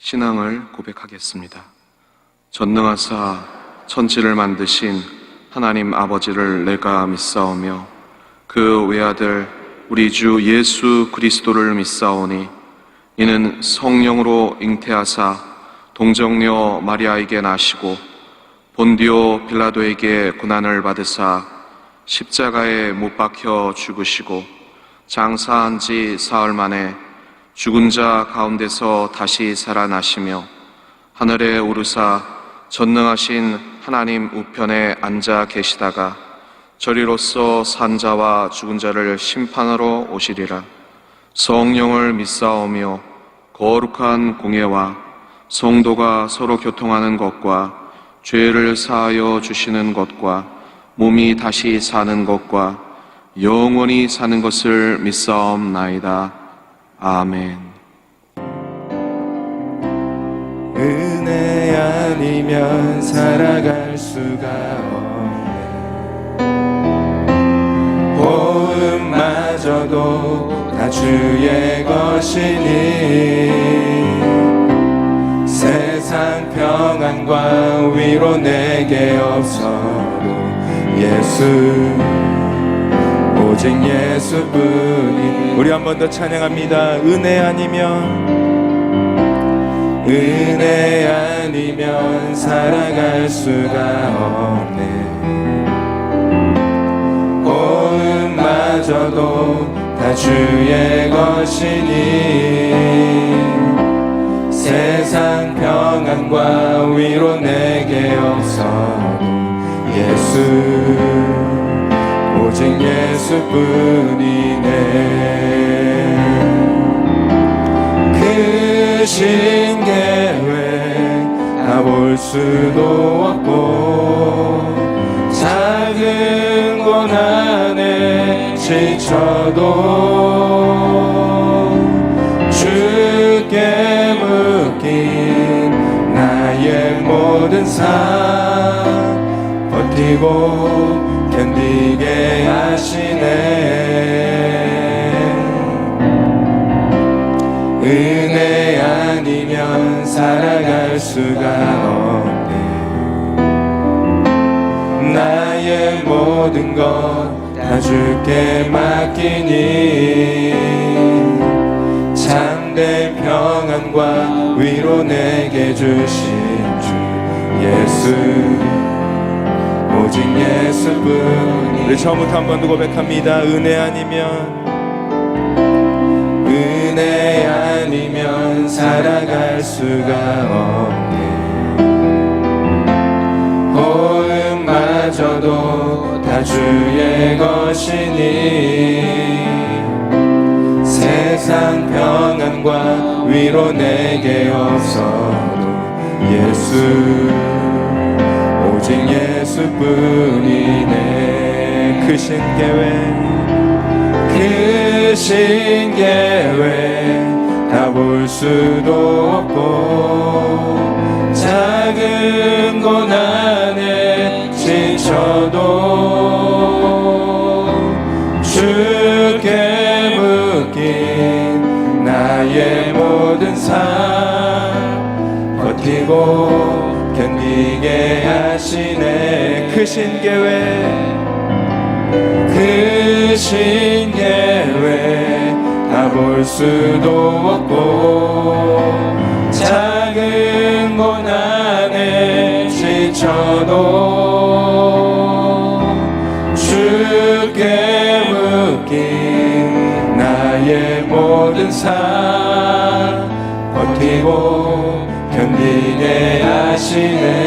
신앙을 고백하겠습니다. 전능하사 천지를 만드신 하나님 아버지를 내가 믿사오며 그 외아들 우리 주 예수 그리스도를 믿사오니 이는 성령으로 잉태하사 동정녀 마리아에게 나시고 본디오 빌라도에게 고난을 받으사 십자가에 못 박혀 죽으시고 장사한 지 사흘 만에 죽은 자 가운데서 다시 살아나시며 하늘에 오르사 전능하신 하나님 우편에 앉아 계시다가 저리로서 산 자와 죽은 자를 심판하러 오시리라. 성령을 믿사오며 거룩한 공예와 성도가 서로 교통하는 것과 죄를 사하여 주시는 것과 몸이 다시 사는 것과 영원히 사는 것을 믿사옵나이다. 아멘. 은혜 아니면 살아갈 수가 없네. 호흡마저도 다 주의 것이니 세상 평안과 위로 내게 없어도 오직 예수뿐이. 우리 한 번 더 찬양합니다. 은혜 아니면 살아갈 수가 없네. 호흡마저도 다 주의 것이니 세상 평안과 위로 내게 없어도 오직 예수뿐이네. 크신 계획 다 볼 수도 없고 작은 고난에 지쳐도 주께 묶인 나의 모든 삶 버티고 견디게 하시네. 은혜 아니면 살아갈 수가 없네. 나의 모든 것 다 주께 맡기니 참된 평안과 위로 내게 주신 주 오직 예수뿐. 우리 처음부터 한 번 더 고백합니다. 은혜 아니면 살아갈 수가 없네. 호흡마저도 다 주의 것이니 세상 평안과 위로 내게 없어도 오직 예수뿐이네. 크신 계획 다 볼 수도 없고 작은 고난에 지쳐도 주께 묶인 나의 모든 삶 버티고 견디게 하시네. 크신 계획 다 볼 수도 없고 작은 고난에 지쳐도 주께 묶인 나의 모든 삶 버티고 견디게 하시네.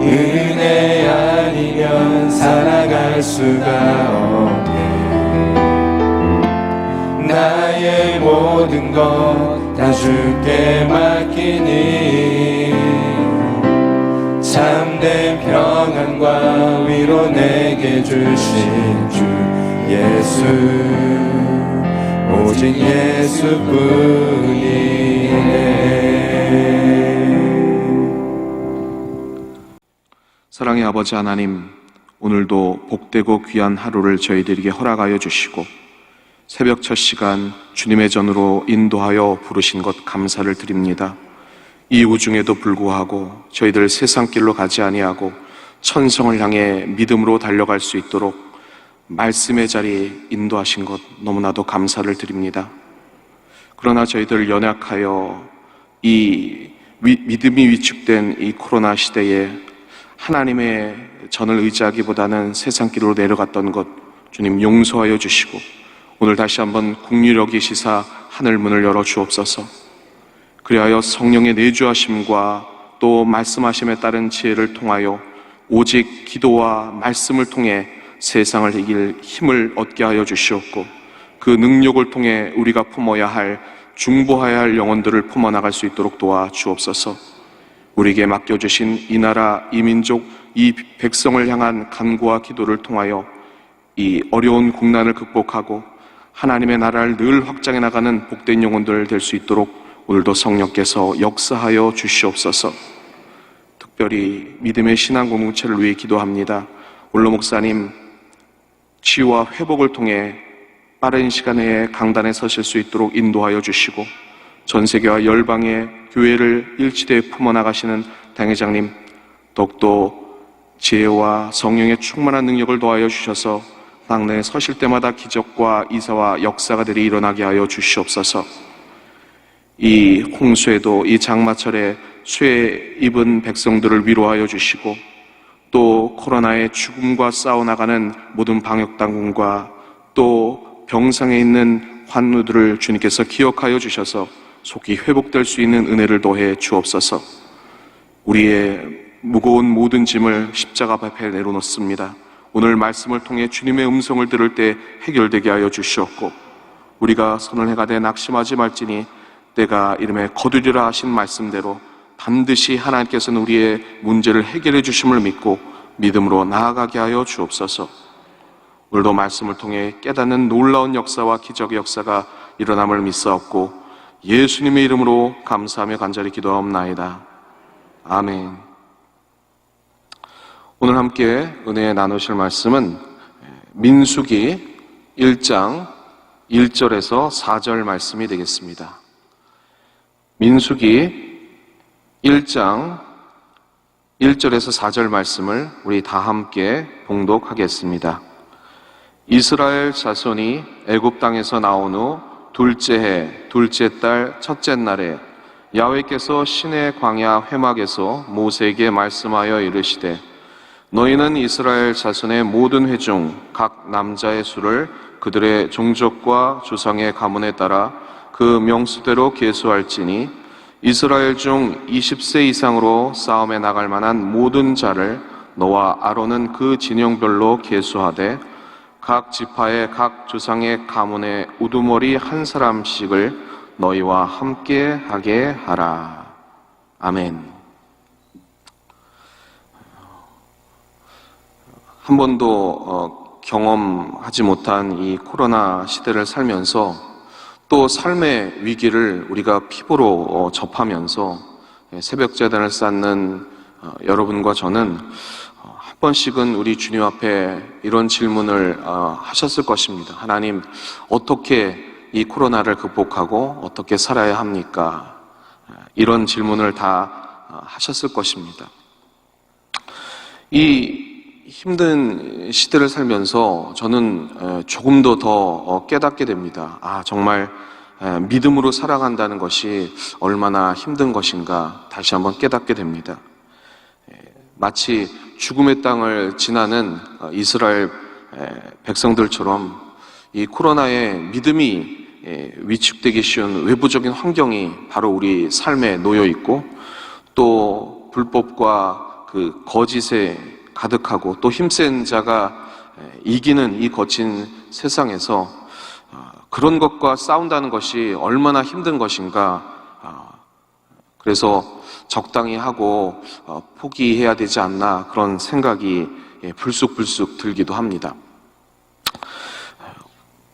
은혜 아니면 살아갈 수가 없네. 나의 모든 것 다 주께 맡기니 참된 평안과 위로 내게 주신 주 오직 예수뿐이네. 사랑의 아버지 하나님, 오늘도 복되고 귀한 하루를 저희들에게 허락하여 주시고 새벽 첫 시간 주님의 전으로 인도하여 부르신 것 감사를 드립니다. 이 우중에도 불구하고 저희들 세상길로 가지 아니하고 천성을 향해 믿음으로 달려갈 수 있도록 말씀의 자리에 인도하신 것 너무나도 감사를 드립니다. 그러나 저희들 연약하여 이 믿음이 위축된 이 코로나 시대에 하나님의 전을 의지하기보다는 세상길로 내려갔던 것 주님 용서하여 주시고 오늘 다시 한번 긍휼히 여기시사 하늘 문을 열어 주옵소서. 그리하여 성령의 내주하심과 또 말씀하심에 따른 지혜를 통하여 오직 기도와 말씀을 통해 세상을 이길 힘을 얻게 하여 주시옵고 그 능력을 통해 우리가 품어야 할 중보해야 할 영혼들을 품어나갈 수 있도록 도와 주옵소서. 우리에게 맡겨주신 이 나라, 이 민족, 이 백성을 향한 간구와 기도를 통하여 이 어려운 국난을 극복하고 하나님의 나라를 늘 확장해 나가는 복된 영혼들 될 수 있도록 오늘도 성령께서 역사하여 주시옵소서. 특별히 믿음의 신앙 공동체를 위해 기도합니다. 올로 목사님 치유와 회복을 통해 빠른 시간 내에 강단에 서실 수 있도록 인도하여 주시고 전 세계와 열방의 교회를 일치되어 품어나가시는 당회장님 더욱더 지혜와 성령의 충만한 능력을 더하여 주셔서 당내에 서실 때마다 기적과 이사와 역사가 들이 일어나게 하여 주시옵소서. 이 홍수에도 이 장마철에 수해 입은 백성들을 위로하여 주시고 또 코로나의 죽음과 싸워나가는 모든 방역당국과 또 병상에 있는 환우들을 주님께서 기억하여 주셔서 속히 회복될 수 있는 은혜를 더해 주옵소서. 우리의 무거운 모든 짐을 십자가 앞에 내려놓습니다. 오늘 말씀을 통해 주님의 음성을 들을 때 해결되게 하여 주시옵고 우리가 선을 행하되 낙심하지 말지니 때가 이름에 거두리라 하신 말씀대로 반드시 하나님께서는 우리의 문제를 해결해 주심을 믿고 믿음으로 나아가게 하여 주옵소서. 오늘도 말씀을 통해 깨닫는 놀라운 역사와 기적의 역사가 일어남을 믿사옵고 예수님의 이름으로 감사하며 간절히 기도하옵나이다. 아멘. 오늘 함께 은혜 나누실 말씀은 민수기 1장 1절에서 4절 말씀이 되겠습니다. 민수기 1장 1절에서 4절 말씀을 우리 다 함께 봉독하겠습니다. 이스라엘 자손이 애굽 땅에서 나온 후 둘째 해 둘째 달 첫째 날에 야훼께서 시내 광야 회막에서 모세에게 말씀하여 이르시되 너희는 이스라엘 자손의 모든 회중 각 남자의 수를 그들의 종족과 조상의 가문에 따라 그 명수대로 계수할지니 이스라엘 중 20세 이상으로 싸움에 나갈 만한 모든 자를 너와 아론은 그 진영별로 계수하되 각 지파의 각 조상의 가문의 우두머리 한 사람씩을 너희와 함께 하게 하라. 아멘. 한 번도 경험하지 못한 이 코로나 시대를 살면서 또 삶의 위기를 우리가 피부로 접하면서 새벽 제단을 쌓는 여러분과 저는 한 번씩은 우리 주님 앞에 이런 질문을 하셨을 것입니다. 하나님, 어떻게 이 코로나를 극복하고 어떻게 살아야 합니까? 이런 질문을 다 하셨을 것입니다. 이 힘든 시대를 살면서 저는 조금 더 깨닫게 됩니다. 정말 믿음으로 살아간다는 것이 얼마나 힘든 것인가 다시 한번 깨닫게 됩니다. 마치 죽음의 땅을 지나는 이스라엘 백성들처럼 이 코로나에 믿음이 위축되기 쉬운 외부적인 환경이 바로 우리 삶에 놓여 있고 또 불법과 그 거짓에 가득하고 또 힘센 자가 이기는 이 거친 세상에서 그런 것과 싸운다는 것이 얼마나 힘든 것인가. 그래서 적당히 하고 포기해야 되지 않나 그런 생각이 불쑥불쑥 들기도 합니다.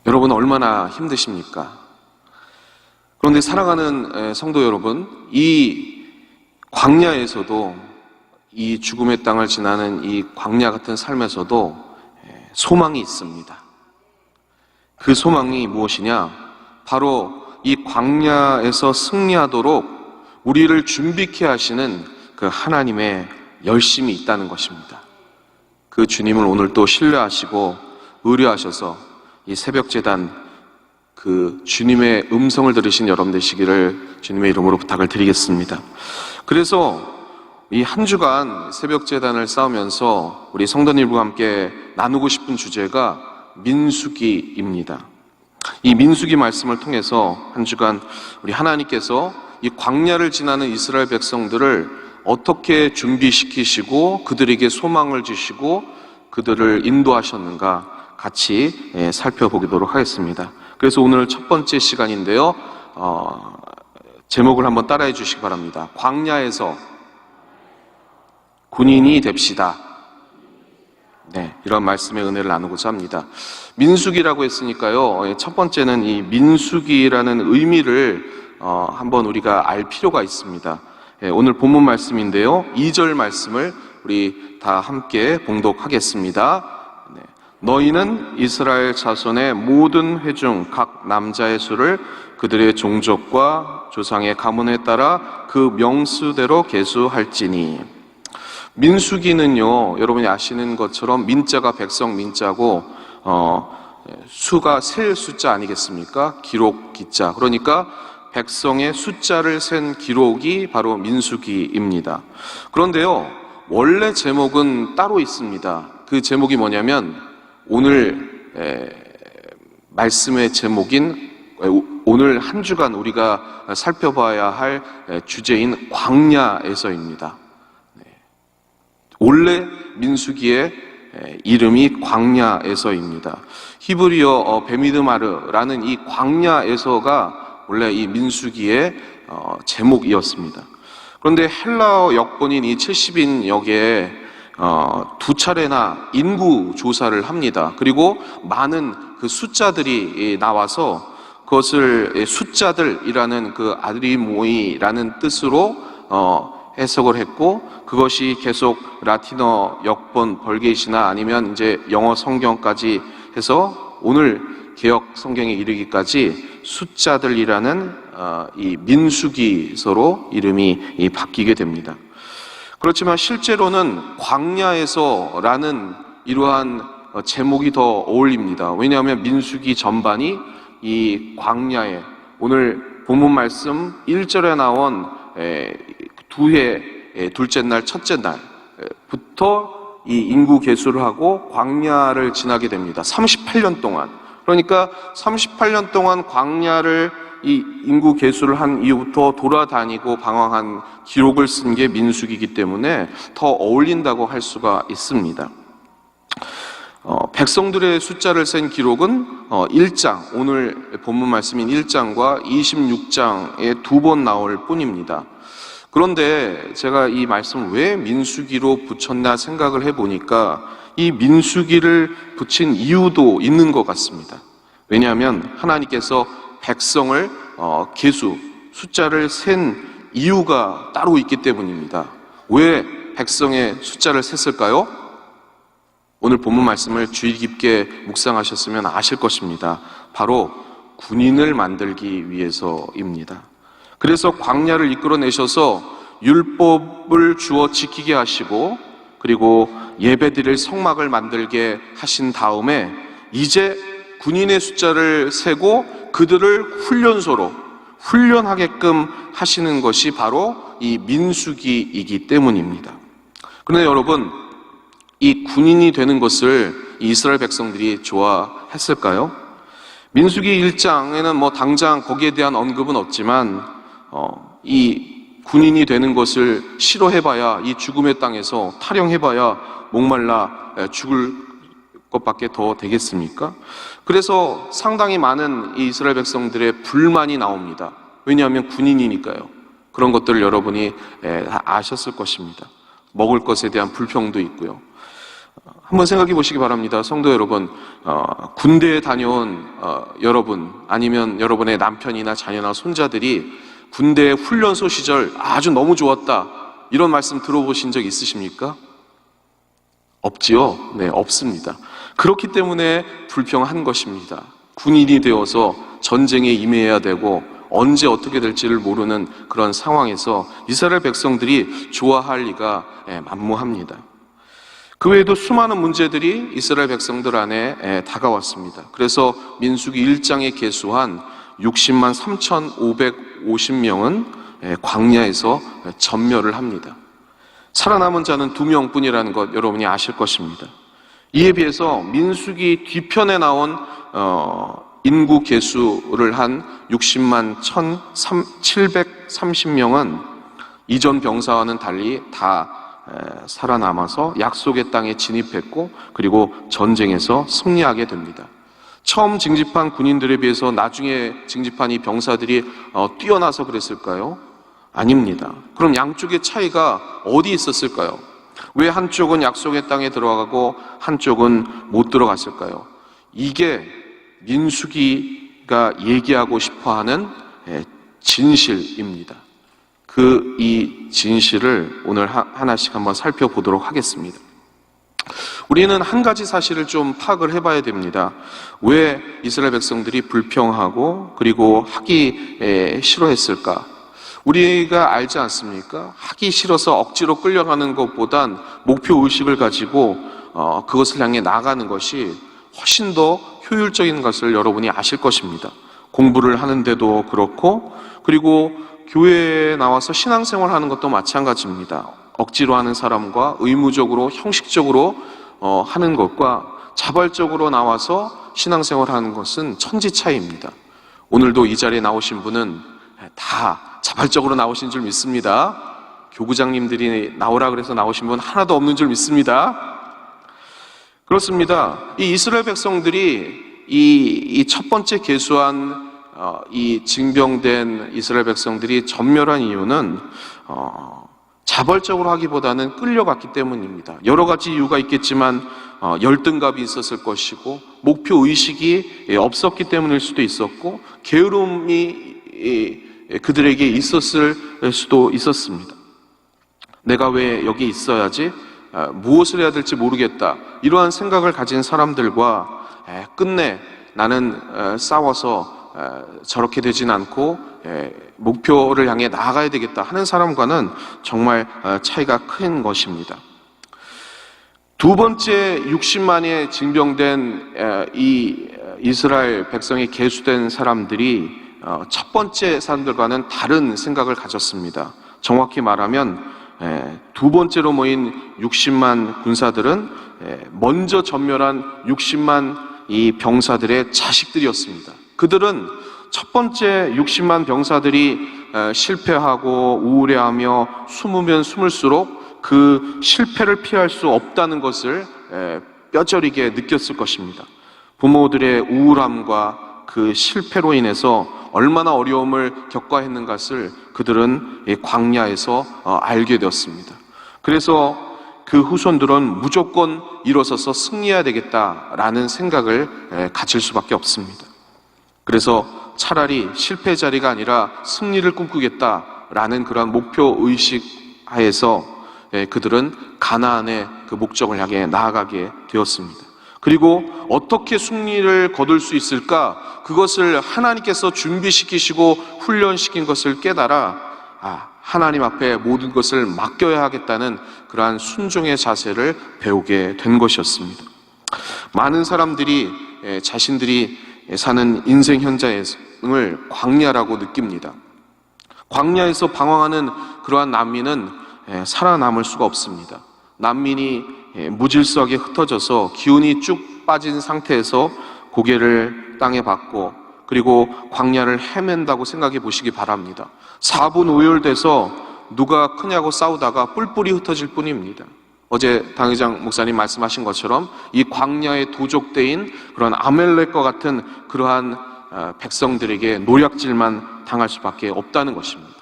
여러분 얼마나 힘드십니까? 그런데 사랑하는 성도 여러분, 이 광야에서도 이 죽음의 땅을 지나는 이 광야 같은 삶에서도 소망이 있습니다. 그 소망이 무엇이냐? 바로 이 광야에서 승리하도록 우리를 준비케 하시는 그 하나님의 열심이 있다는 것입니다. 그 주님을 오늘 또 신뢰하시고 의뢰하셔서 이 새벽제단 그 주님의 음성을 들으신 여러분 되시기를 주님의 이름으로 부탁을 드리겠습니다. 그래서 이 한 주간 새벽제단을 쌓으면서 우리 성도님과 함께 나누고 싶은 주제가 민수기입니다. 이 민수기 말씀을 통해서 한 주간 우리 하나님께서 이 광야를 지나는 이스라엘 백성들을 어떻게 준비시키시고 그들에게 소망을 주시고 그들을 인도하셨는가 같이 살펴보도록 하겠습니다. 그래서 오늘 첫 번째 시간인데요. 제목을 한번 따라해 주시기 바랍니다. 광야에서 군인이 됩시다. 네, 이런 말씀의 은혜를 나누고자 합니다. 민수기라고 했으니까요. 첫 번째는 이 민수기라는 의미를 한번 우리가 알 필요가 있습니다. 오늘 본문 말씀인데요. 2절 말씀을 우리 다 함께 봉독하겠습니다. 네. 너희는 이스라엘 자손의 모든 회중 각 남자의 수를 그들의 종족과 조상의 가문에 따라 그 명수대로 계수할지니. 민수기는요, 여러분이 아시는 것처럼 민자가 백성 민자고 수가 셀 숫자 아니겠습니까? 기록 기자. 그러니까 백성의 숫자를 센 기록이 바로 민수기입니다. 그런데요, 원래 제목은 따로 있습니다. 그 제목이 뭐냐면 오늘 말씀의 제목인 오늘 한 주간 우리가 살펴봐야 할 주제인 광야에서입니다. 원래 민수기의 이름이 광야에서입니다. 히브리어 베미드마르라는 이 광야에서가 원래 이 민수기의 제목이었습니다. 그런데 헬라어 역본인 이 70인 역에 두 차례나 인구 조사를 합니다. 그리고 많은 그 숫자들이 나와서 그것을 숫자들이라는 그 아드리모이라는 뜻으로 해석을 했고 그것이 계속 라틴어 역본 벌게이시나 아니면 이제 영어 성경까지 해서 오늘 개역 성경에 이르기까지 숫자들이라는 이 민수기서로 이름이 바뀌게 됩니다. 그렇지만 실제로는 광야에서라는 이러한 제목이 더 어울립니다. 왜냐하면 민수기 전반이 이 광야에 오늘 본문 말씀 1절에 나온 두 해 둘째 날 첫째 날부터 이 인구 계수를 하고 광야를 지나게 됩니다. 38년 동안. 그러니까 38년 동안 광야를 이 인구 계수를 한 이후부터 돌아다니고 방황한 기록을 쓴 게 민수기이기 때문에 더 어울린다고 할 수가 있습니다. 백성들의 숫자를 센 기록은 1장, 오늘 본문 말씀인 1장과 26장에 두 번 나올 뿐입니다. 그런데 제가 이 말씀을 왜 민수기로 붙였나 생각을 해보니까 이 민수기를 붙인 이유도 있는 것 같습니다. 왜냐하면 하나님께서 백성을 숫자를 센 이유가 따로 있기 때문입니다. 왜 백성의 숫자를 셌을까요? 오늘 본문 말씀을 주의 깊게 묵상하셨으면 아실 것입니다. 바로 군인을 만들기 위해서입니다. 그래서 광야를 이끌어내셔서 율법을 주어 지키게 하시고 그리고 예배드릴 성막을 만들게 하신 다음에 이제 군인의 숫자를 세고 그들을 훈련하게끔 하시는 것이 바로 이 민수기이기 때문입니다. 그런데 여러분, 이 군인이 되는 것을 이스라엘 백성들이 좋아했을까요? 민수기 1장에는 뭐 당장 거기에 대한 언급은 없지만 이 군인이 되는 것을 싫어해봐야 이 죽음의 땅에서 탈영해봐야 목말라 죽을 것밖에 더 되겠습니까? 그래서 상당히 많은 이 이스라엘 백성들의 불만이 나옵니다. 왜냐하면 군인이니까요. 그런 것들을 여러분이 다 아셨을 것입니다. 먹을 것에 대한 불평도 있고요. 한번 생각해 보시기 바랍니다. 성도 여러분, 군대에 다녀온 여러분 아니면 여러분의 남편이나 자녀나 손자들이 군대 훈련소 시절 아주 너무 좋았다 이런 말씀 들어보신 적 있으십니까? 없지요? 네, 없습니다. 그렇기 때문에 불평한 것입니다. 군인이 되어서 전쟁에 임해야 되고 언제 어떻게 될지를 모르는 그런 상황에서 이스라엘 백성들이 좋아할 리가 만무합니다. 그 외에도 수많은 문제들이 이스라엘 백성들 안에 다가왔습니다. 그래서 민수기 1장에 계수한 60만 3,550명은 광야에서 전멸을 합니다. 살아남은 자는 2명뿐이라는 것 여러분이 아실 것입니다. 이에 비해서 민수기 뒤편에 나온 인구 계수를 한 60만 1,730명은 이전 병사와는 달리 다 살아남아서 약속의 땅에 진입했고 그리고 전쟁에서 승리하게 됩니다. 처음 징집한 군인들에 비해서 나중에 징집한 이 병사들이 뛰어나서 그랬을까요? 아닙니다. 그럼 양쪽의 차이가 어디 있었을까요? 왜 한쪽은 약속의 땅에 들어가고 한쪽은 못 들어갔을까요? 이게 민수기가 얘기하고 싶어하는 진실입니다. 이 진실을 오늘 하나씩 한번 살펴보도록 하겠습니다. 우리는 한 가지 사실을 좀 파악을 해봐야 됩니다. 왜 이스라엘 백성들이 불평하고 그리고 하기 싫어했을까? 우리가 알지 않습니까? 하기 싫어서 억지로 끌려가는 것보단 목표 의식을 가지고 그것을 향해 나아가는 것이 훨씬 더 효율적인 것을 여러분이 아실 것입니다. 공부를 하는데도 그렇고 그리고 교회에 나와서 신앙생활하는 것도 마찬가지입니다. 억지로 하는 사람과 의무적으로 형식적으로 하는 것과 자발적으로 나와서 신앙생활하는 것은 천지 차이입니다. 오늘도 이 자리에 나오신 분은 다 자발적으로 나오신 줄 믿습니다. 교구장님들이 나오라 그래서 나오신 분 하나도 없는 줄 믿습니다. 그렇습니다. 이 이스라엘 백성들이 이 첫 번째 계수한 이 징병된 이스라엘 백성들이 전멸한 이유는 자발적으로 하기보다는 끌려갔기 때문입니다. 여러 가지 이유가 있겠지만 열등감이 있었을 것이고 목표 의식이 없었기 때문일 수도 있었고 게으름이 그들에게 있었을 수도 있었습니다. 내가 왜 여기 있어야지? 무엇을 해야 될지 모르겠다. 이러한 생각을 가진 사람들과 끝내 나는 싸워서 저렇게 되진 않고 목표를 향해 나아가야 되겠다 하는 사람과는 정말 차이가 큰 것입니다. 두 번째 60만의 징병된 이 이스라엘 백성이 계수된 사람들이 첫 번째 사람들과는 다른 생각을 가졌습니다. 정확히 말하면 두 번째로 모인 60만 군사들은 먼저 전멸한 60만 이 병사들의 자식들이었습니다. 그들은 첫 번째 60만 병사들이 실패하고 우울해하며 숨으면 숨을수록 그 실패를 피할 수 없다는 것을 뼈저리게 느꼈을 것입니다. 부모들의 우울함과 그 실패로 인해서 얼마나 어려움을 겪어야 했는 것을 그들은 광야에서 알게 되었습니다. 그래서 그 후손들은 무조건 일어서서 승리해야 되겠다라는 생각을 가질 수밖에 없습니다. 그래서 차라리 실패 자리가 아니라 승리를 꿈꾸겠다라는 그런 목표 의식 하에서 그들은 가나안의 그 목적을 향해 나아가게 되었습니다. 그리고 어떻게 승리를 거둘 수 있을까? 그것을 하나님께서 준비시키시고 훈련시킨 것을 깨달아 하나님 앞에 모든 것을 맡겨야 하겠다는 그러한 순종의 자세를 배우게 된 것이었습니다. 많은 사람들이 자신들이 사는 인생 현장을 광야라고 느낍니다. 광야에서 방황하는 그러한 난민은 살아남을 수가 없습니다. 난민이 무질서하게 흩어져서 기운이 쭉 빠진 상태에서 고개를 땅에 박고 그리고 광야를 헤맨다고 생각해 보시기 바랍니다. 4분 오열돼서 누가 크냐고 싸우다가 뿔뿔이 흩어질 뿐입니다. 어제 당회장 목사님 말씀하신 것처럼 이 광야의 도적대인 그런 아멜렉과 같은 그러한 백성들에게 노략질만 당할 수밖에 없다는 것입니다.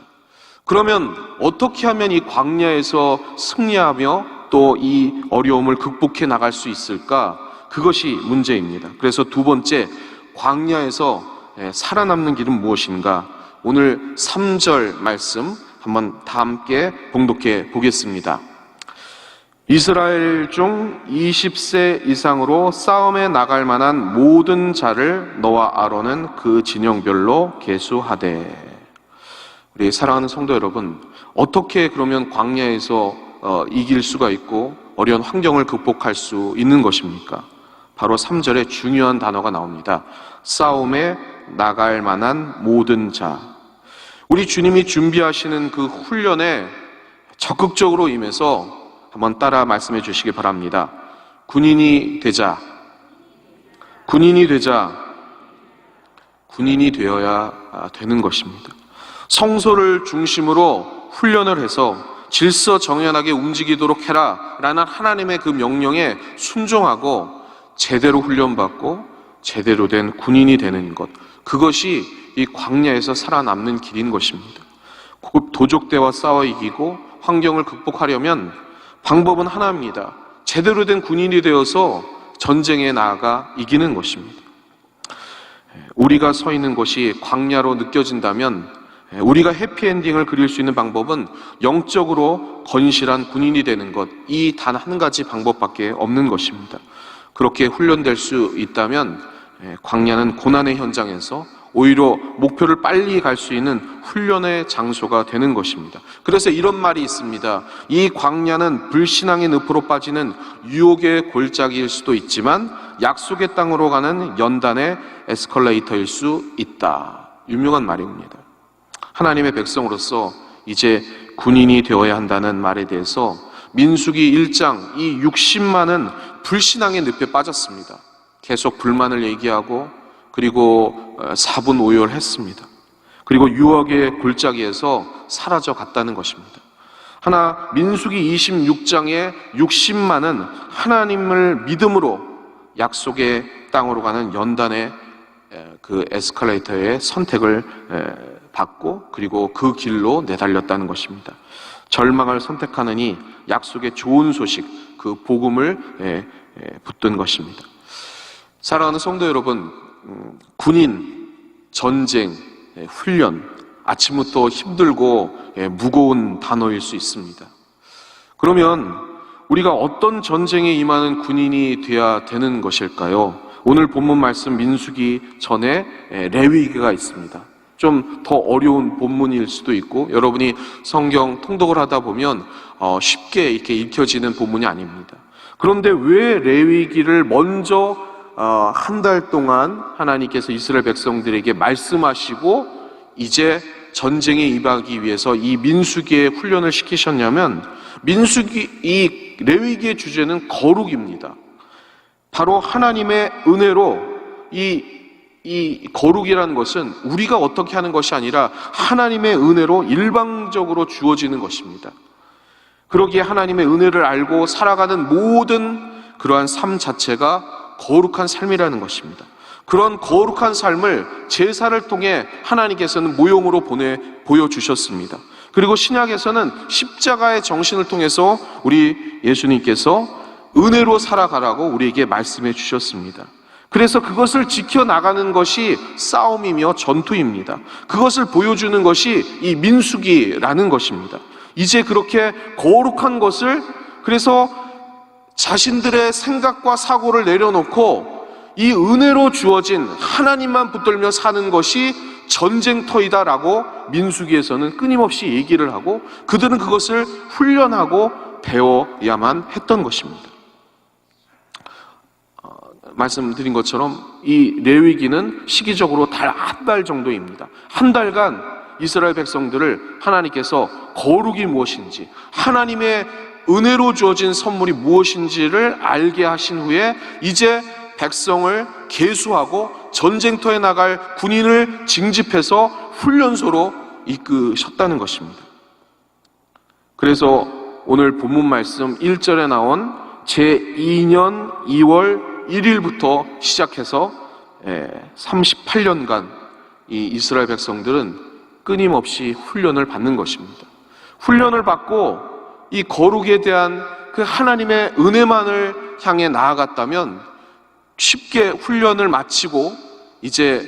그러면 어떻게 하면 이 광야에서 승리하며 또 이 어려움을 극복해 나갈 수 있을까? 그것이 문제입니다. 그래서 두 번째, 광야에서 살아남는 길은 무엇인가? 오늘 3절 말씀 한번 다 함께 봉독해 보겠습니다. 이스라엘 중 20세 이상으로 싸움에 나갈 만한 모든 자를 너와 아론은 그 진영별로 계수하되. 우리 사랑하는 성도 여러분, 어떻게 그러면 광야에서 이길 수가 있고 어려운 환경을 극복할 수 있는 것입니까? 바로 3절에 중요한 단어가 나옵니다. 싸움에 나갈 만한 모든 자. 우리 주님이 준비하시는 그 훈련에 적극적으로 임해서 한번 따라 말씀해 주시기 바랍니다. 군인이 되자. 군인이 되어야 되는 것입니다. 성소를 중심으로 훈련을 해서 질서 정연하게 움직이도록 해라 라는 하나님의 그 명령에 순종하고 제대로 훈련받고 제대로 된 군인이 되는 것, 그것이 이 광야에서 살아남는 길인 것입니다. 도적대와 싸워 이기고 환경을 극복하려면 방법은 하나입니다. 제대로 된 군인이 되어서 전쟁에 나아가 이기는 것입니다. 우리가 서 있는 곳이 광야로 느껴진다면 우리가 해피엔딩을 그릴 수 있는 방법은 영적으로 건실한 군인이 되는 것, 이 단 한 가지 방법밖에 없는 것입니다. 그렇게 훈련될 수 있다면 광야는 고난의 현장에서 오히려 목표를 빨리 갈 수 있는 훈련의 장소가 되는 것입니다. 그래서 이런 말이 있습니다. 이 광야는 불신앙의 늪으로 빠지는 유혹의 골짜기일 수도 있지만 약속의 땅으로 가는 연단의 에스컬레이터일 수 있다. 유명한 말입니다. 하나님의 백성으로서 이제 군인이 되어야 한다는 말에 대해서 민수기 1장 이 60만은 불신앙의 늪에 빠졌습니다. 계속 불만을 얘기하고 그리고 사분오열했습니다. 그리고 유혹의 골짜기에서 사라져 갔다는 것입니다. 민수기 26장의 60만은 하나님을 믿음으로 약속의 땅으로 가는 연단의 그 에스컬레이터의 선택을 받고 그리고 그 길로 내달렸다는 것입니다. 절망을 선택하느니 약속의 좋은 소식, 그 복음을 붙든 것입니다. 사랑하는 성도 여러분, 군인, 전쟁, 훈련, 아침부터 힘들고 무거운 단어일 수 있습니다. 그러면 우리가 어떤 전쟁에 임하는 군인이 되어야 되는 것일까요? 오늘 본문 말씀 민수기 전에 레위기가 있습니다. 좀 더 어려운 본문일 수도 있고 여러분이 성경 통독을 하다 보면 쉽게 이렇게 읽혀지는 본문이 아닙니다. 그런데 왜 레위기를 먼저 한 달 동안 하나님께서 이스라엘 백성들에게 말씀하시고 이제 전쟁에 임하기 위해서 이 민수기의 훈련을 시키셨냐면 이 레위기의 주제는 거룩입니다. 바로 하나님의 은혜로 이 거룩이라는 것은 우리가 어떻게 하는 것이 아니라 하나님의 은혜로 일방적으로 주어지는 것입니다. 그러기에 하나님의 은혜를 알고 살아가는 모든 그러한 삶 자체가 거룩한 삶이라는 것입니다. 그런 거룩한 삶을 제사를 통해 하나님께서는 모형으로 보여주셨습니다. 그리고 신약에서는 십자가의 정신을 통해서 우리 예수님께서 은혜로 살아가라고 우리에게 말씀해 주셨습니다. 그래서 그것을 지켜나가는 것이 싸움이며 전투입니다. 그것을 보여주는 것이 이 민수기라는 것입니다. 이제 그렇게 거룩한 것을 그래서 자신들의 생각과 사고를 내려놓고 이 은혜로 주어진 하나님만 붙들며 사는 것이 전쟁터이다라고 민수기에서는 끊임없이 얘기를 하고 그들은 그것을 훈련하고 배워야만 했던 것입니다. 말씀드린 것처럼 이 레위기는 시기적으로 달 한 달 정도입니다. 한 달간 이스라엘 백성들을 하나님께서 거룩이 무엇인지 하나님의 은혜로 주어진 선물이 무엇인지를 알게 하신 후에 이제 백성을 계수하고 전쟁터에 나갈 군인을 징집해서 훈련소로 이끄셨다는 것입니다. 그래서 오늘 본문 말씀 1절에 나온 제2년 2월 1일부터 시작해서 38년간 이 이스라엘 백성들은 끊임없이 훈련을 받는 것입니다. 훈련을 받고 이 거룩에 대한 그 하나님의 은혜만을 향해 나아갔다면 쉽게 훈련을 마치고 이제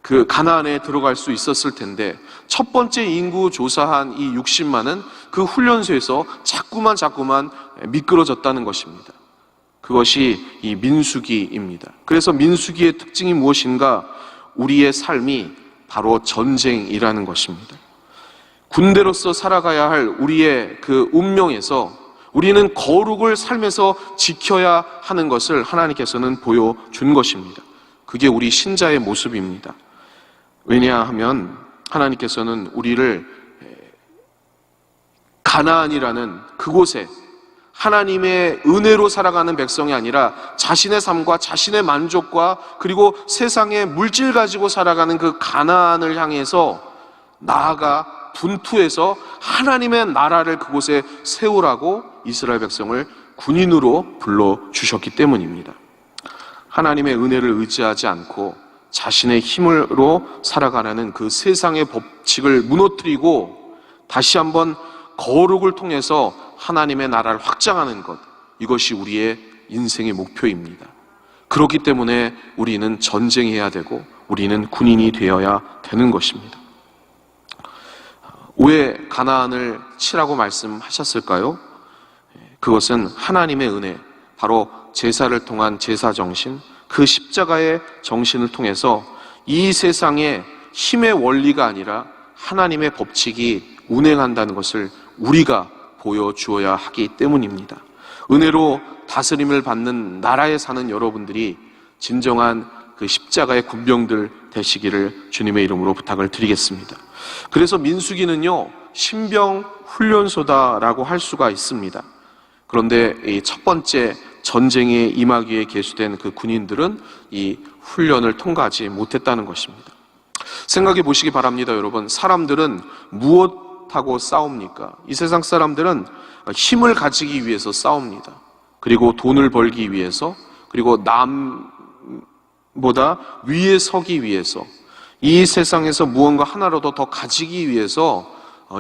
그 가나안에 들어갈 수 있었을 텐데 첫 번째 인구 조사한 이 60만은 그 훈련소에서 자꾸만 미끄러졌다는 것입니다. 그것이 이 민수기입니다. 그래서 민수기의 특징이 무엇인가? 우리의 삶이 바로 전쟁이라는 것입니다. 군대로서 살아가야 할 우리의 그 운명에서 우리는 거룩을 삶에서 지켜야 하는 것을 하나님께서는 보여준 것입니다. 그게 우리 신자의 모습입니다. 왜냐하면 하나님께서는 우리를 가나안이라는 그곳에 하나님의 은혜로 살아가는 백성이 아니라 자신의 삶과 자신의 만족과 그리고 세상의 물질 가지고 살아가는 그 가나안을 향해서 나아가 분투해서 하나님의 나라를 그곳에 세우라고 이스라엘 백성을 군인으로 불러주셨기 때문입니다. 하나님의 은혜를 의지하지 않고 자신의 힘으로 살아가는 그 세상의 법칙을 무너뜨리고 다시 한번 거룩을 통해서 하나님의 나라를 확장하는 것, 이것이 우리의 인생의 목표입니다. 그렇기 때문에 우리는 전쟁해야 되고 우리는 군인이 되어야 되는 것입니다. 왜 가나안을 치라고 말씀하셨을까요? 그것은 하나님의 은혜, 바로 제사를 통한 제사 정신, 그 십자가의 정신을 통해서 이 세상의 힘의 원리가 아니라 하나님의 법칙이 운행한다는 것을 우리가 보여주어야 하기 때문입니다. 은혜로 다스림을 받는 나라에 사는 여러분들이 진정한 그 십자가의 군병들 되시기를 주님의 이름으로 부탁을 드리겠습니다. 그래서 민수기는요, 신병 훈련소다라고 할 수가 있습니다. 그런데 이 첫 번째 전쟁에 임하기 위해 계수된 그 군인들은 이 훈련을 통과하지 못했다는 것입니다. 생각해 보시기 바랍니다, 여러분. 사람들은 무엇하고 싸웁니까? 이 세상 사람들은 힘을 가지기 위해서 싸웁니다. 그리고 돈을 벌기 위해서, 그리고 남보다 위에 서기 위해서, 이 세상에서 무언가 하나라도 더 가지기 위해서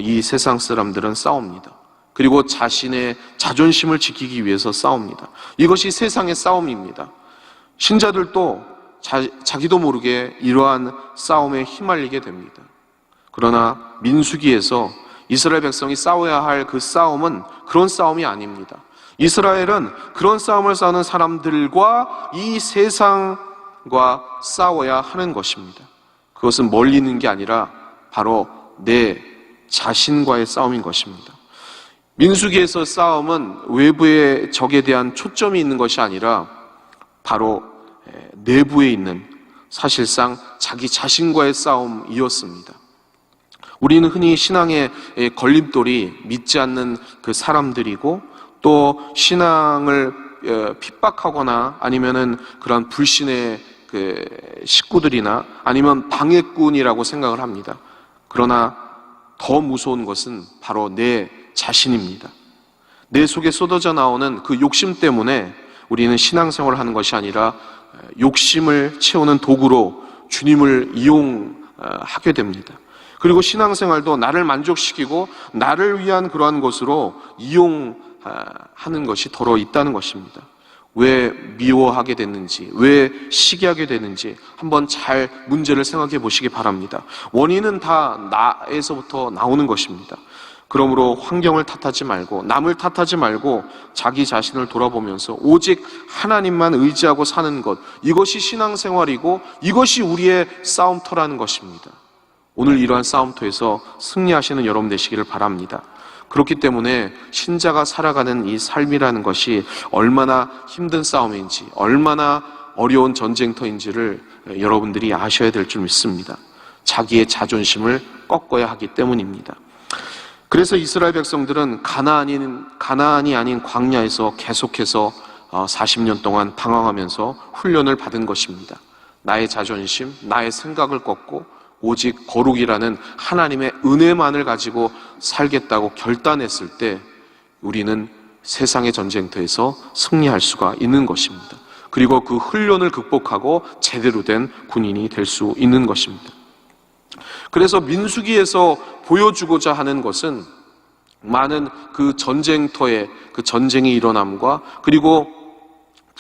이 세상 사람들은 싸웁니다. 그리고 자신의 자존심을 지키기 위해서 싸웁니다. 이것이 세상의 싸움입니다. 신자들도 자기도 모르게 이러한 싸움에 휘말리게 됩니다. 그러나 민수기에서 이스라엘 백성이 싸워야 할 그 싸움은 그런 싸움이 아닙니다. 이스라엘은 그런 싸움을 싸우는 사람들과 이 세상과 싸워야 하는 것입니다. 그것은 멀리 있는 게 아니라 바로 내 자신과의 싸움인 것입니다. 민수기에서 싸움은 외부의 적에 대한 초점이 있는 것이 아니라 바로 내부에 있는 사실상 자기 자신과의 싸움이었습니다. 우리는 흔히 신앙의 걸림돌이 믿지 않는 그 사람들이고 또 신앙을 핍박하거나 아니면은 그런 불신의 그 식구들이나 아니면 방해꾼이라고 생각을 합니다. 그러나 더 무서운 것은 바로 내 자신입니다. 내 속에 쏟아져 나오는 그 욕심 때문에 우리는 신앙생활을 하는 것이 아니라 욕심을 채우는 도구로 주님을 이용하게 됩니다. 그리고 신앙생활도 나를 만족시키고 나를 위한 그러한 것으로 이용하는 것이 더러 있다는 것입니다. 왜 미워하게 됐는지, 왜 시기하게 됐는지 한번 잘 문제를 생각해 보시기 바랍니다. 원인은 다 나에서부터 나오는 것입니다. 그러므로 환경을 탓하지 말고 남을 탓하지 말고 자기 자신을 돌아보면서 오직 하나님만 의지하고 사는 것, 이것이 신앙생활이고 이것이 우리의 싸움터라는 것입니다. 오늘 이러한 싸움터에서 승리하시는 여러분 되시기를 바랍니다. 그렇기 때문에 신자가 살아가는 이 삶이라는 것이 얼마나 힘든 싸움인지, 얼마나 어려운 전쟁터인지를 여러분들이 아셔야 될 줄 믿습니다. 자기의 자존심을 꺾어야 하기 때문입니다. 그래서 이스라엘 백성들은 가나안이 아닌 광야에서 계속해서 40년 동안 방황하면서 훈련을 받은 것입니다. 나의 자존심, 나의 생각을 꺾고 오직 거룩이라는 하나님의 은혜만을 가지고 살겠다고 결단했을 때 우리는 세상의 전쟁터에서 승리할 수가 있는 것입니다. 그리고 그 훈련을 극복하고 제대로 된 군인이 될 수 있는 것입니다. 그래서 민수기에서 보여주고자 하는 것은 많은 그 전쟁터의 그 전쟁의 일어남과 그리고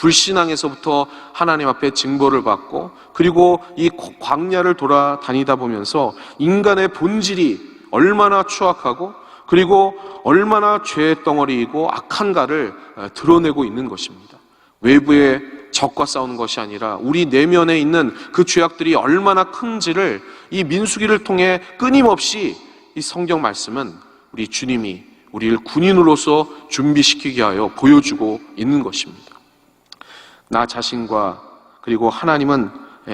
불신앙에서부터 하나님 앞에 징벌을 받고, 그리고 이 광야를 돌아다니다 보면서 인간의 본질이 얼마나 추악하고 그리고 얼마나 죄의 덩어리이고 악한가를 드러내고 있는 것입니다. 외부의 적과 싸우는 것이 아니라 우리 내면에 있는 그 죄악들이 얼마나 큰지를 이 민수기를 통해 끊임없이 이 성경 말씀은 우리 주님이 우리를 군인으로서 준비시키게 하여 보여주고 있는 것입니다. 나 자신과 그리고 하나님은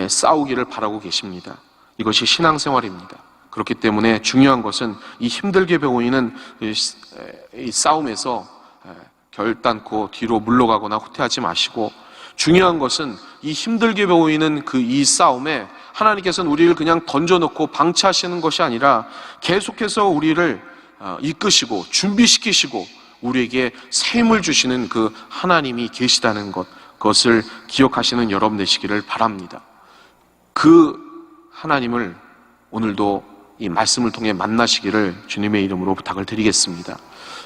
싸우기를 바라고 계십니다. 이것이 신앙생활입니다. 그렇기 때문에 중요한 것은 이 힘들게 보이는 이 싸움에서 결단코 뒤로 물러가거나 후퇴하지 마시고, 중요한 것은 이 힘들게 보이는 이 싸움에 하나님께서는 우리를 그냥 던져놓고 방치하시는 것이 아니라 계속해서 우리를 이끄시고 준비시키시고 우리에게 새 힘을 주시는 그 하나님이 계시다는 그것을 기억하시는 여러분 되시기를 바랍니다. 그 하나님을 오늘도 이 말씀을 통해 만나시기를 주님의 이름으로 부탁을 드리겠습니다.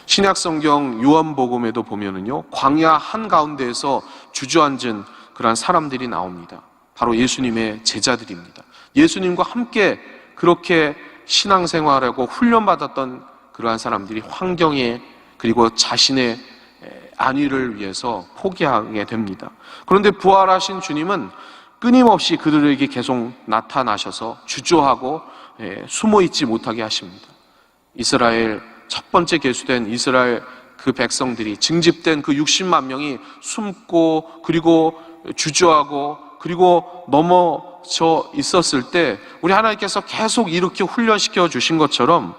신약성경 요한복음에도 보면은요, 광야 한가운데에서 주저앉은 그러한 사람들이 나옵니다. 바로 예수님의 제자들입니다. 예수님과 함께 그렇게 신앙생활하고 훈련받았던 그러한 사람들이 환경에 그리고 자신의 안위를 위해서 포기하게 됩니다. 그런데 부활하신 주님은 끊임없이 그들에게 계속 나타나셔서 주저하고 숨어있지 못하게 하십니다. 이스라엘 첫 번째 계수된 이스라엘 그 백성들이 징집된 그 60만 명이 숨고 그리고 주저하고 그리고 넘어져 있었을 때 우리 하나님께서 계속 이렇게 훈련시켜 주신 것처럼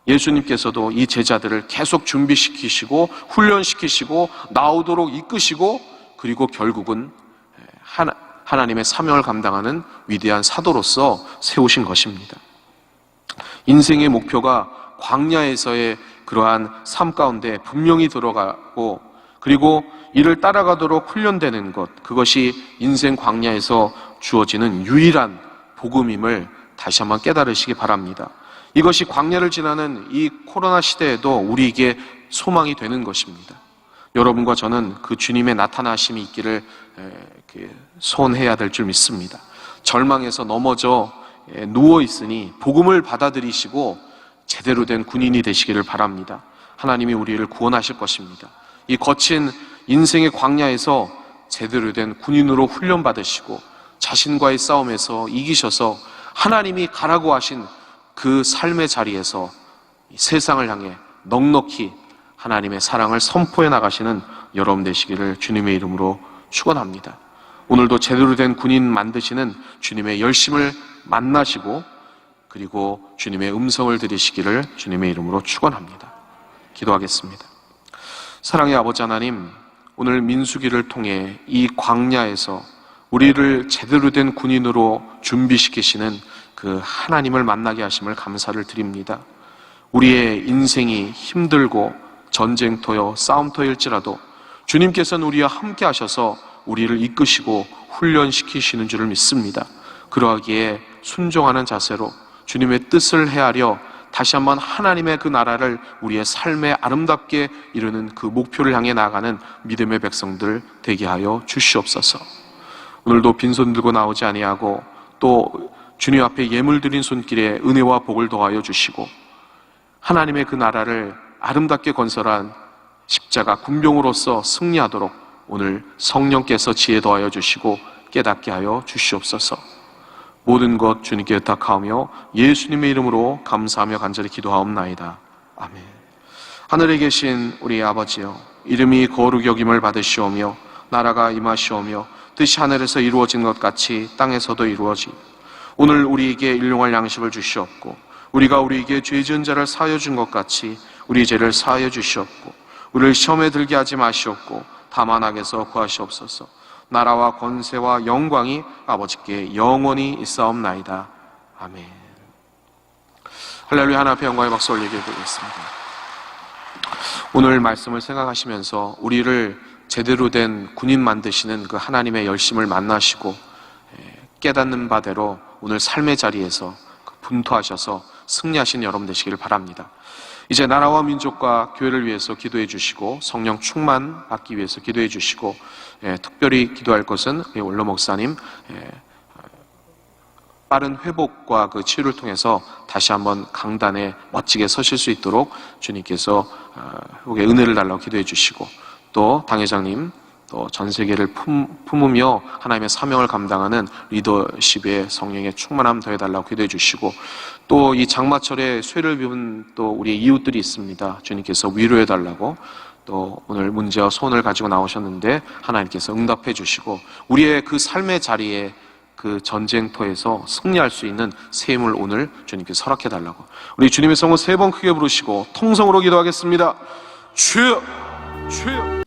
예수님께서도 이 제자들을 계속 준비시키시고 훈련시키시고 나오도록 이끄시고, 그리고 결국은 하나님의 사명을 감당하는 위대한 사도로서 세우신 것입니다. 인생의 목표가 광야에서의 그러한 삶 가운데 분명히 들어가고, 그리고 이를 따라가도록 훈련되는 것, 그것이 인생 광야에서 주어지는 유일한 복음임을 다시 한번 깨달으시기 바랍니다. 이것이 광야를 지나는 이 코로나 시대에도 우리에게 소망이 되는 것입니다. 여러분과 저는 그 주님의 나타나심이 있기를 소원해야 될 줄 믿습니다. 절망에서 넘어져 누워있으니 복음을 받아들이시고 제대로 된 군인이 되시기를 바랍니다. 하나님이 우리를 구원하실 것입니다. 이 거친 인생의 광야에서 제대로 된 군인으로 훈련받으시고 자신과의 싸움에서 이기셔서 하나님이 가라고 하신 그 삶의 자리에서 세상을 향해 넉넉히 하나님의 사랑을 선포해 나가시는 여러분 되시기를 주님의 이름으로 축원합니다. 오늘도 제대로 된 군인 만드시는 주님의 열심을 만나시고 그리고 주님의 음성을 들으시기를 주님의 이름으로 축원합니다. 기도하겠습니다. 사랑의 아버지 하나님, 오늘 민수기를 통해 이 광야에서 우리를 제대로 된 군인으로 준비시키시는 그 하나님을 만나게 하심을 감사를 드립니다. 우리의 인생이 힘들고 전쟁터여 싸움터일지라도 주님께서는 우리와 함께 하셔서 우리를 이끄시고 훈련시키시는 줄을 믿습니다. 그러하기에 순종하는 자세로 주님의 뜻을 헤아려 다시 한번 하나님의 그 나라를 우리의 삶에 아름답게 이루는 그 목표를 향해 나아가는 믿음의 백성들 되게 하여 주시옵소서. 오늘도 빈손 들고 나오지 아니하고 또 주님 앞에 예물 드린 손길에 은혜와 복을 더하여 주시고 하나님의 그 나라를 아름답게 건설한 십자가 군병으로서 승리하도록 오늘 성령께서 지혜 더하여 주시고 깨닫게 하여 주시옵소서. 모든 것 주님께 의탁하오며 예수님의 이름으로 감사하며 간절히 기도하옵나이다. 아멘. 하늘에 계신 우리 아버지여, 이름이 거룩히 여김을 받으시오며 나라가 임하시오며 뜻이 하늘에서 이루어진 것 같이 땅에서도 이루어지. 오늘 우리에게 일용할 양식을 주시옵고 우리가 우리에게 죄 지은 자를 사하여 준 것 같이 우리 죄를 사하여 주시옵고 우리를 시험에 들게 하지 마시옵고 다만 악에서 구하시옵소서. 나라와 권세와 영광이 아버지께 영원히 있사옵나이다. 아멘. 할렐루야. 하나 앞에 영광의 박수 올리게 드리겠습니다. 오늘 말씀을 생각하시면서 우리를 제대로 된 군인 만드시는 그 하나님의 열심을 만나시고 깨닫는 바대로 오늘 삶의 자리에서 분투하셔서 승리하신 여러분 되시기를 바랍니다. 이제 나라와 민족과 교회를 위해서 기도해 주시고 성령 충만 받기 위해서 기도해 주시고 특별히 기도할 것은 원로 목사님 빠른 회복과 그 치유를 통해서 다시 한번 강단에 멋지게 서실 수 있도록 주님께서 회복의 은혜를 달라고 기도해 주시고, 또 당회장님 또 전 세계를 품으며 하나님의 사명을 감당하는 리더십의 성령의 충만함 더해달라고 기도해 주시고, 또 이 장마철에 쇠를 입은 또 우리의 이웃들이 있습니다. 주님께서 위로해 달라고, 또 오늘 문제와 소원을 가지고 나오셨는데 하나님께서 응답해 주시고, 우리의 그 삶의 자리에 그 전쟁터에서 승리할 수 있는 새 힘을 오늘 주님께서 허락해 달라고, 우리 주님의 성을 3번 크게 부르시고 통성으로 기도하겠습니다. 주여, 주여.